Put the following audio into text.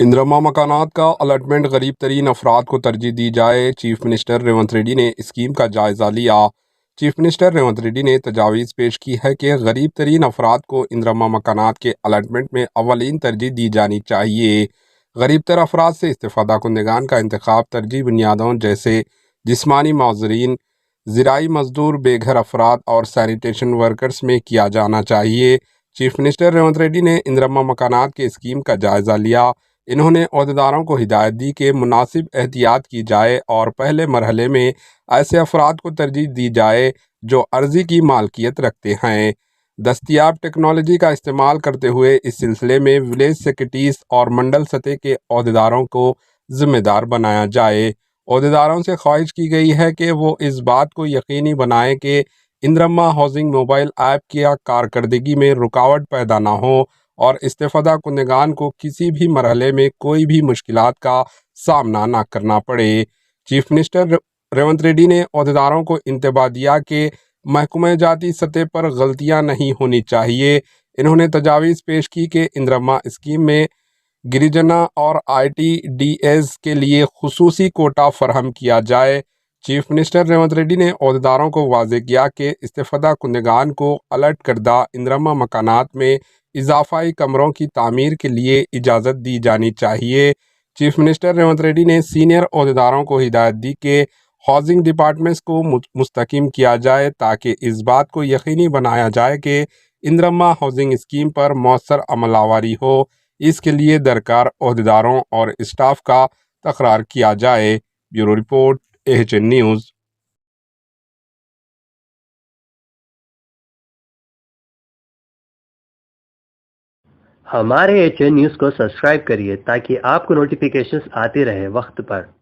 इंदिरा मकानात का अलॉटमेंट गरीब तरीन अफराद को तरजीह दी जाए। चीफ मिनिस्टर रेवंत रेड्डी ने स्कीम का जायज़ा लिया। चीफ मिनिस्टर रेवंत रेड्डी ने तजावीज़ पेश की है कि गरीब तरीन अफराद को इंदिरा मकानात के अलॉटमेंट में अवलीन तरजीह दी जानी चाहिए। गरीब तर अफराद से इस्तिफ़ादा कुंदगान का इंतखाब तरजीह बुनियादों जैसे जिस्मानी माजरीन, ज़राई मजदूर, बेघर अफराद और सैनिटेशन वर्कर्स में किया जाना चाहिए। चीफ मिनिस्टर रेवंत रेड्डी ने इंदिरा मकानात के स्कीम का जायज़ा लिया। इन्होंने अहदेदारों को हिदायत दी कि मुनासिब एहतियात की जाए और पहले मरहले में ऐसे अफराद को तरजीह दी जाए जो अर्जी की मालकियत रखते हैं। दस्तियाब टेक्नोलॉजी का इस्तेमाल करते हुए इस सिलसिले में विलेज सेक्रेटरीज और मंडल सतह के अहदेदारों को ज़िम्मेदार बनाया जाए। अहदेदारों से ख्वाहिश की गई है कि वो इस बात को यकीनी बनाएं कि इंदिरा हाउसिंग मोबाइल ऐप की कारकर्दगी में रुकावट पैदा ना हो और इस्तिफ़ादा कुंदगान को किसी भी मरहले में कोई भी मुश्किलात का सामना ना करना पड़े। चीफ मिनिस्टर रेवंत रेड्डी ने अहदेदारों को इंतबाह दिया कि महकमा जाती सतह पर गलतियां नहीं होनी चाहिए। इन्होंने तजावीज़ पेश की कि इंदिरा स्कीम में गिरिजना और ITDAs के लिए खुसूसी कोटा फराहम किया जाए। चीफ मिनिस्टर रेवंत रेड्डी ने अहदेदारों को वाज़ेह किया कि इस्तिफ़ादा कुंदगान को अलर्ट करदा इंदिरा मकानात में इजाफाई कमरों की तामीर के लिए इजाज़त दी जानी चाहिए। चीफ मिनिस्टर रेवंत रेड्डी ने सीनियर अहदेदारों को हिदायत दी कि हाउसिंग डिपार्टमेंट्स को मुस्तकीम किया जाए ताकि इस बात को यकीनी बनाया जाए कि इंदिरा हाउसिंग स्कीम पर मौसर अमलावरी हो। इसके लिए दरकार अहदेदारों और स्टाफ का तकरार किया जाए। Bureau report, AHN news. हमारे HN न्यूज़ को सब्सक्राइब करिए ताकि आपको नोटिफिकेशंस आती रहे वक्त पर।